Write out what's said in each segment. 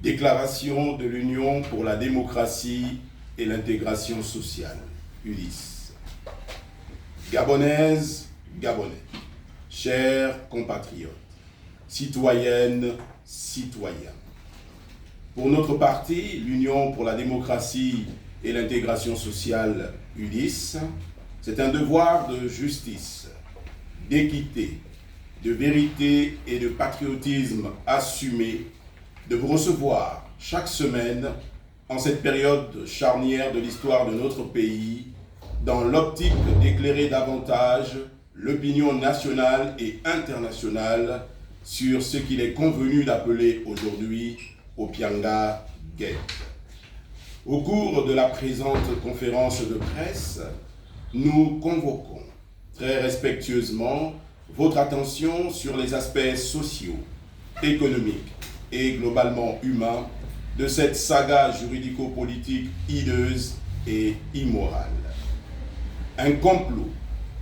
Déclaration de l'Union pour la démocratie et l'intégration sociale, UDIS. Gabonaises, Gabonais, chers compatriotes, citoyennes, citoyens. Pour notre parti, l'Union pour la démocratie et l'intégration sociale, UDIS, c'est un devoir de justice, d'équité, de vérité et de patriotisme assumé de vous recevoir chaque semaine en cette période charnière de l'histoire de notre pays dans l'optique d'éclairer davantage l'opinion nationale et internationale sur ce qu'il est convenu d'appeler aujourd'hui Opianga Gate. Au cours de la présente conférence de presse, nous convoquons très respectueusement votre attention sur les aspects sociaux, économiques et globalement humains de cette saga juridico-politique hideuse et immorale. Un complot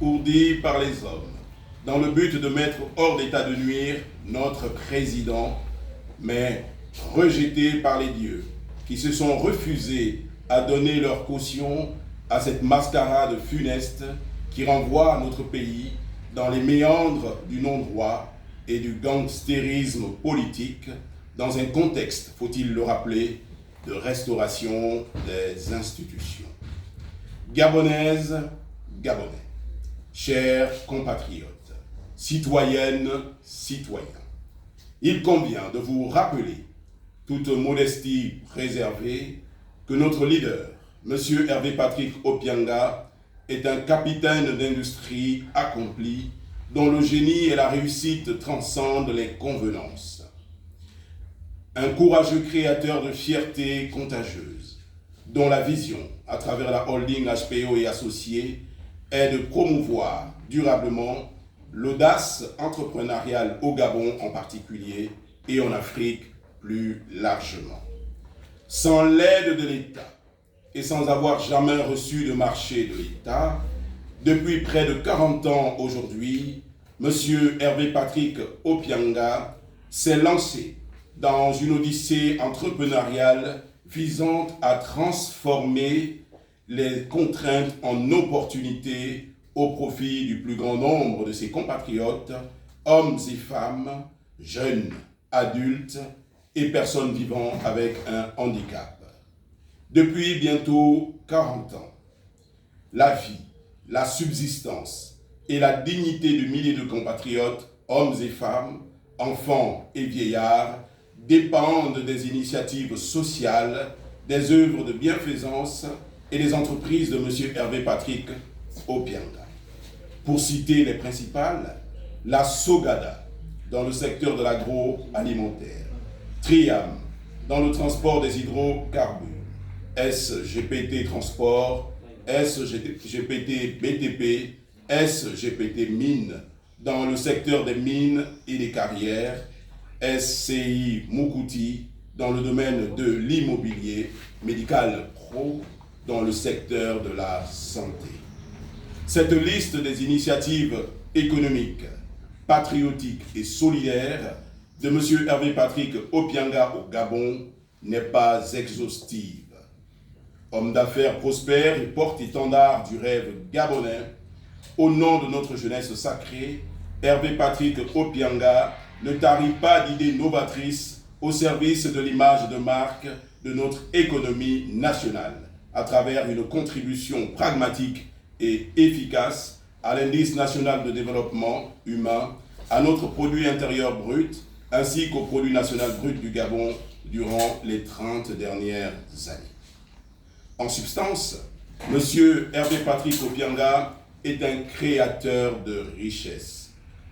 ourdi par les hommes dans le but de mettre hors d'état de nuire notre président, mais rejeté par les dieux qui se sont refusés à donner leur caution à cette mascarade funeste qui renvoie notre pays dans les méandres du non-droit et du gangstérisme politique dans un contexte, faut-il le rappeler, de restauration des institutions. Gabonaises, Gabonais, chers compatriotes, citoyennes, citoyens, il convient de vous rappeler, toute modestie préservée, que notre leader, M. Hervé Patrick Opianga, est un capitaine d'industrie accompli dont le génie et la réussite transcendent les convenances. Un courageux créateur de fierté contagieuse, dont la vision, à travers la holding HPO et associés, est de promouvoir durablement l'audace entrepreneuriale au Gabon en particulier et en Afrique plus largement. Sans l'aide de l'État et sans avoir jamais reçu de marché de l'État, depuis près de 40 ans aujourd'hui, M. Hervé Patrick Opianga s'est lancé dans une odyssée entrepreneuriale visant à transformer les contraintes en opportunités au profit du plus grand nombre de ses compatriotes, hommes et femmes, jeunes, adultes et personnes vivant avec un handicap. Depuis bientôt 40 ans, la vie, la subsistance et la dignité de milliers de compatriotes, hommes et femmes, enfants et vieillards, dépendent des initiatives sociales, des œuvres de bienfaisance et des entreprises de M. Hervé Patrick Opianga. Pour citer les principales, la Sogada dans le secteur de l'agroalimentaire, Triam dans le transport des hydrocarbures, SGPT Transport, SGPT BTP, SGPT Mines dans le secteur des mines et des carrières, SCI Mukouti dans le domaine de l'immobilier, Médical Pro dans le secteur de la santé. Cette liste des initiatives économiques, patriotiques et solidaires de M. Hervé Patrick Opianga au Gabon n'est pas exhaustive. Homme d'affaires prospère et porte-étendard du rêve gabonais, au nom de notre jeunesse sacrée, Hervé Patrick Opianga ne tarit pas d'idées novatrices au service de l'image de marque de notre économie nationale, à travers une contribution pragmatique et efficace à l'indice national de développement humain, à notre produit intérieur brut, ainsi qu'au produit national brut du Gabon durant les 30 dernières années. En substance, M. Hervé Patrick Opianga est un créateur de richesse,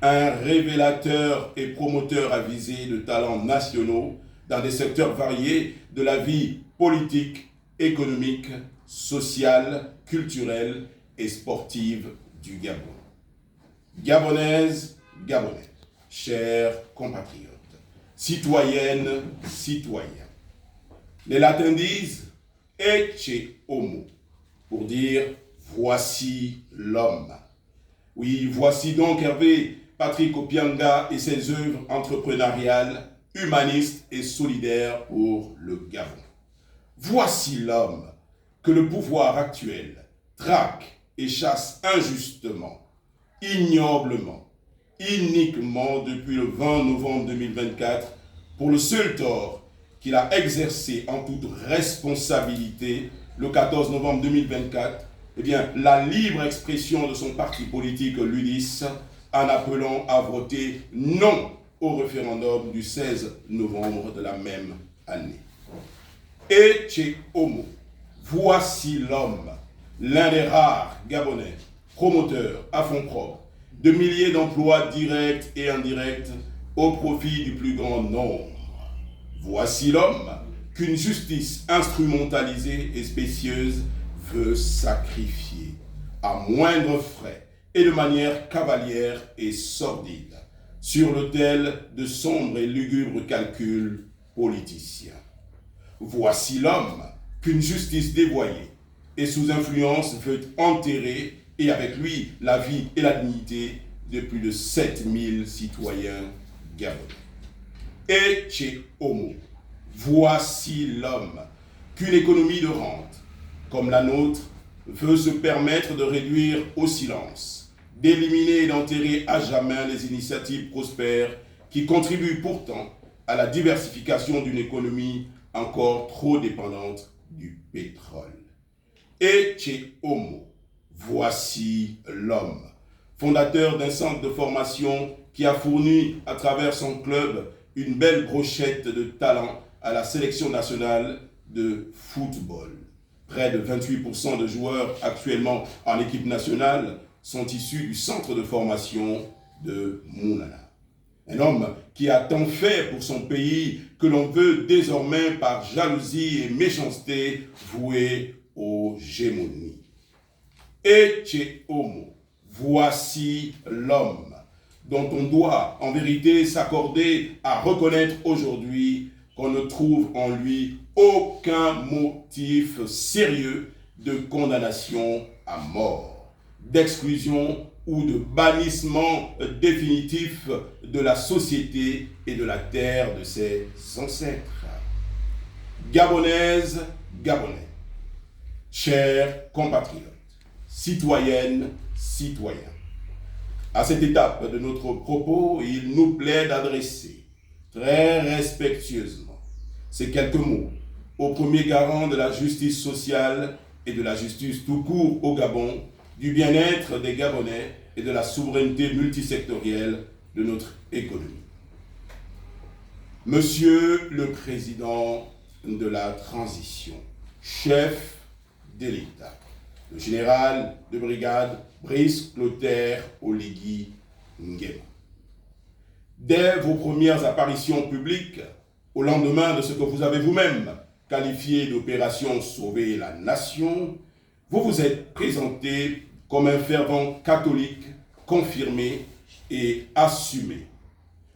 un révélateur et promoteur avisé de talents nationaux dans des secteurs variés de la vie politique, économique, sociale, culturelle et sportive du Gabon. Gabonaises, Gabonais, chers compatriotes, citoyennes, citoyens. Les latins disent « Ecce homo » pour dire « voici l'homme ». Oui, voici donc Hervé Patrick Opianga et ses œuvres entrepreneuriales humaniste et solidaire pour le Gabon. Voici l'homme que le pouvoir actuel traque et chasse injustement, ignoblement, iniquement depuis le 20 novembre 2024 pour le seul tort qu'il a exercé en toute responsabilité le 14 novembre 2024, eh bien, la libre expression de son parti politique, l'UDIS, en appelant à voter non au référendum du 16 novembre de la même année. Ece Homo, voici l'homme, l'un des rares Gabonais, promoteurs à fonds propres, de milliers d'emplois directs et indirects au profit du plus grand nombre. Voici l'homme qu'une justice instrumentalisée et spécieuse veut sacrifier à moindre frais et de manière cavalière et sordide sur l'autel de sombres et lugubres calculs politiciens. Voici l'homme qu'une justice dévoyée et sous influence veut enterrer, et avec lui la vie et la dignité de plus de 7000 citoyens gabonais. Ece Homo, voici l'homme qu'une économie de rente comme la nôtre veut se permettre de réduire au silence, d'éliminer et d'enterrer à jamais les initiatives prospères qui contribuent pourtant à la diversification d'une économie encore trop dépendante du pétrole. Ece Homo, voici l'homme, fondateur d'un centre de formation qui a fourni à travers son club une belle brochette de talent à la sélection nationale de football. Près de 28% de joueurs actuellement en équipe nationale sont issus du centre de formation de Mounana. Un homme qui a tant fait pour son pays que l'on veut désormais par jalousie et méchanceté vouer aux gémonies. Ece Homo, voici l'homme dont on doit en vérité s'accorder à reconnaître aujourd'hui qu'on ne trouve en lui aucun motif sérieux de condamnation à mort, d'exclusion ou de bannissement définitif de la société et de la terre de ses ancêtres. Gabonaises, Gabonais, chers compatriotes, citoyennes, citoyens, à cette étape de notre propos, il nous plaît d'adresser très respectueusement ces quelques mots au premier garant de la justice sociale et de la justice tout court au Gabon, du bien-être des Gabonais et de la souveraineté multisectorielle de notre économie. Monsieur le Président de la Transition, chef de l'État, le général de brigade Brice Clotaire Oligui Nguema. Dès vos premières apparitions publiques, au lendemain de ce que vous avez vous-même qualifié d'opération Sauver la Nation, vous vous êtes présenté comme un fervent catholique confirmé et assumé.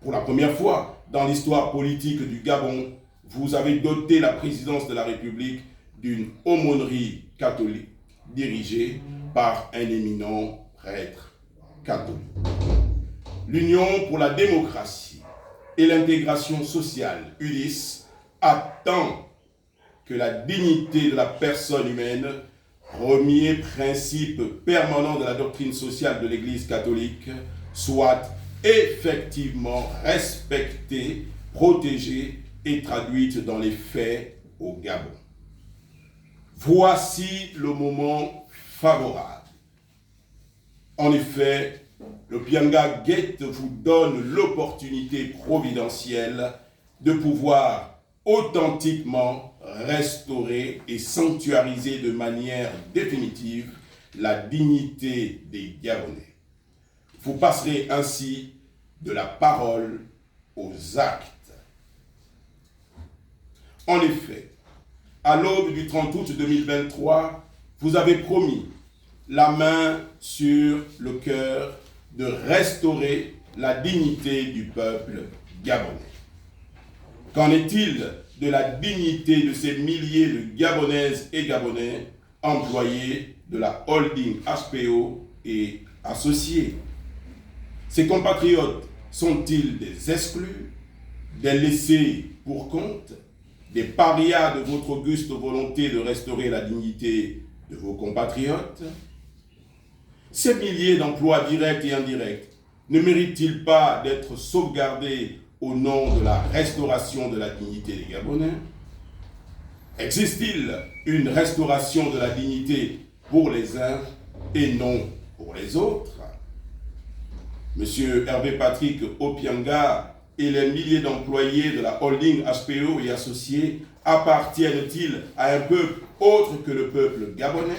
Pour la première fois dans l'histoire politique du Gabon, vous avez doté la présidence de la République d'une aumônerie catholique dirigée par un éminent prêtre catholique. L'Union pour la démocratie et l'intégration sociale, UDIS, attend que la dignité de la personne humaine, premier principe permanent de la doctrine sociale de l'Église catholique, soit effectivement respectée, protégée et traduite dans les faits au Gabon. Voici le moment favorable. En effet, le Pianga Gate vous donne l'opportunité providentielle de pouvoir authentiquement restaurer et sanctuariser de manière définitive la dignité des Gabonais. Vous passerez ainsi de la parole aux actes. En effet, à l'aube du 30 août 2023, vous avez promis, la main sur le cœur, de restaurer la dignité du peuple gabonais. Qu'en est-il de la dignité de ces milliers de Gabonaises et Gabonais employés de la holding HPO et associés? Ces compatriotes sont-ils des exclus, des laissés pour compte, des parias de votre auguste volonté de restaurer la dignité de vos compatriotes? Ces milliers d'emplois directs et indirects ne méritent-ils pas d'être sauvegardés au nom de la restauration de la dignité des Gabonais? Existe-t-il une restauration de la dignité pour les uns et non pour les autres? Monsieur Hervé Patrick Opianga et les milliers d'employés de la holding HPO et associés appartiennent-ils à un peuple autre que le peuple gabonais?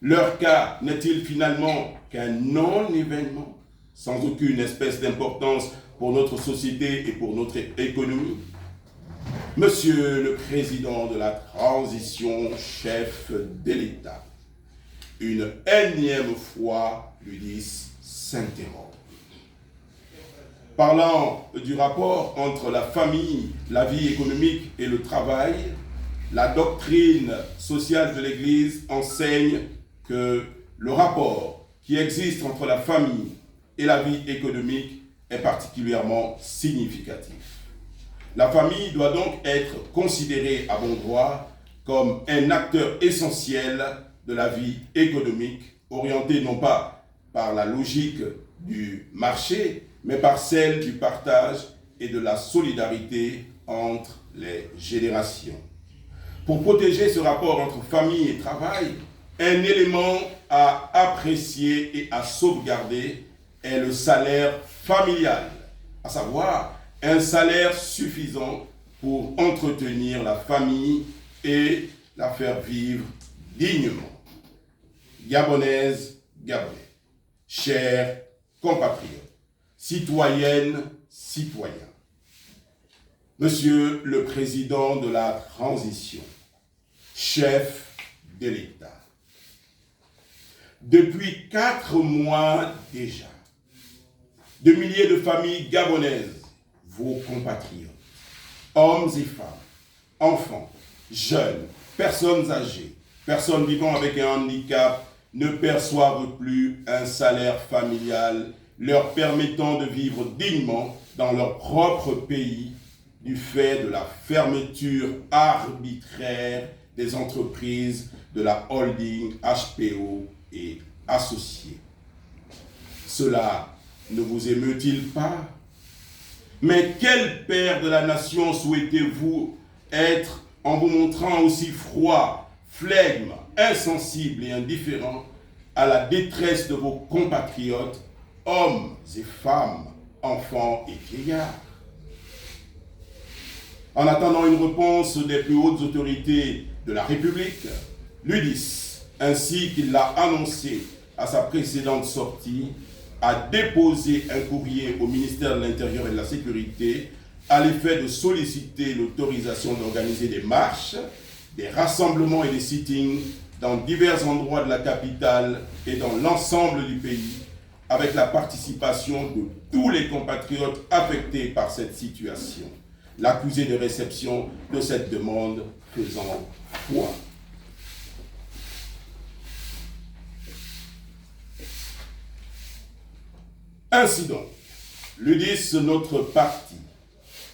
Leur cas n'est-il finalement qu'un non-événement, sans aucune espèce d'importance pour notre société et pour notre économie? Monsieur le Président de la transition, chef de l'État, une énième fois, l'UDIS s'interroge. Parlant du rapport entre la famille, la vie économique et le travail, la doctrine sociale de l'Église enseigne que le rapport qui existe entre la famille et la vie économique est particulièrement significatif. La famille doit donc être considérée à bon droit comme un acteur essentiel de la vie économique, orienté non pas par la logique du marché, mais par celle du partage et de la solidarité entre les générations. Pour protéger ce rapport entre famille et travail, un élément à apprécier et à sauvegarder est le salaire familial, à savoir un salaire suffisant pour entretenir la famille et la faire vivre dignement. Gabonaises, Gabonais, chers compatriotes, citoyennes, citoyens, Monsieur le Président de la transition, chef de l'État, depuis 4 mois déjà, de milliers de familles gabonaises, vos compatriotes, hommes et femmes, enfants, jeunes, personnes âgées, personnes vivant avec un handicap, ne perçoivent plus un salaire familial leur permettant de vivre dignement dans leur propre pays du fait de la fermeture arbitraire des entreprises de la holding HPO et associés. Cela ne vous émeut-il pas? Mais quel père de la nation souhaitez-vous être en vous montrant aussi froid, flegme, insensible et indifférent à la détresse de vos compatriotes, hommes et femmes, enfants et vieillards? En attendant une réponse des plus hautes autorités de la République, l'UDIS, ainsi qu'il l'a annoncé à sa précédente sortie, a déposé un courrier au ministère de l'Intérieur et de la Sécurité à l'effet de solliciter l'autorisation d'organiser des marches, des rassemblements et des sittings dans divers endroits de la capitale et dans l'ensemble du pays, avec la participation de tous les compatriotes affectés par cette situation. L'accusé de réception de cette demande faisant foi. Ainsi donc, l'UDIS, notre parti,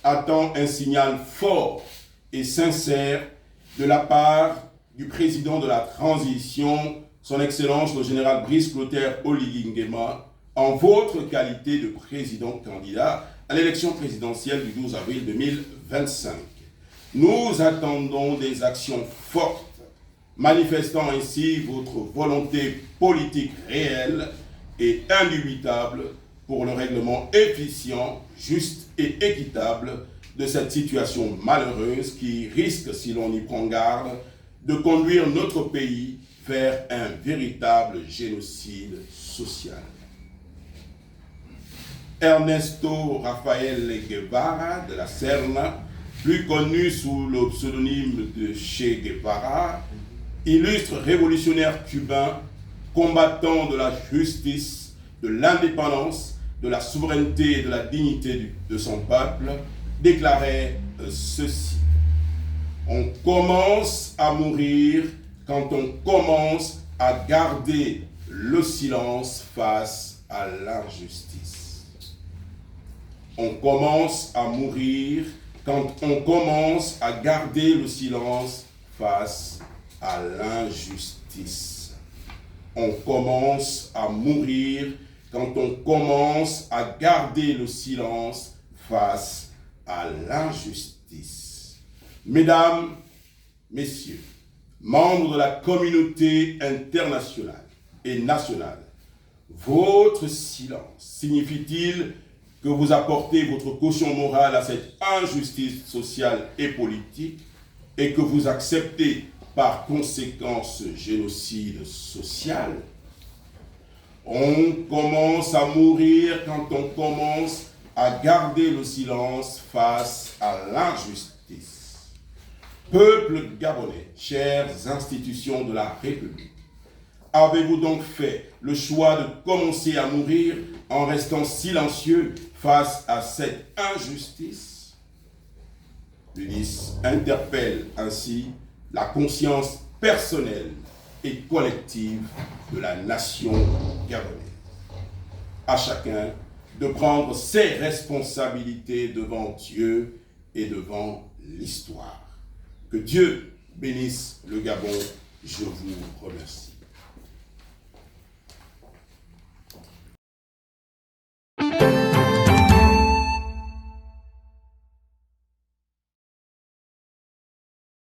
attend un signal fort et sincère de la part du président de la transition, son Excellence le général Brice Clotaire Oligui Nguema, en votre qualité de président candidat à l'élection présidentielle du 12 avril 2025. Nous attendons des actions fortes, manifestant ainsi votre volonté politique réelle et indubitable pour le règlement efficient, juste et équitable de cette situation malheureuse qui risque, si l'on y prend garde, de conduire notre pays vers un véritable génocide social. Ernesto Rafael Guevara de la Serna, plus connu sous le pseudonyme de Che Guevara, illustre révolutionnaire cubain, combattant de la justice, de l'indépendance, de la souveraineté et de la dignité de son peuple, déclarait ceci: on commence à mourir quand on commence à garder le silence face à l'injustice. On commence à mourir quand on commence à garder le silence face à l'injustice. On commence à mourir quand on commence à garder le silence face à l'injustice. Mesdames, Messieurs, membres de la communauté internationale et nationale, votre silence signifie-t-il que vous apportez votre caution morale à cette injustice sociale et politique et que vous acceptez par conséquent ce génocide social? On commence à mourir quand on commence à garder le silence face à l'injustice. Peuple gabonais, chères institutions de la République, avez-vous donc fait le choix de commencer à mourir en restant silencieux face à cette injustice? L'UNIS interpelle ainsi la conscience personnelle et collective de la nation gabonaise. À chacun de prendre ses responsabilités devant Dieu et devant l'histoire. Que Dieu bénisse le Gabon. Je vous remercie.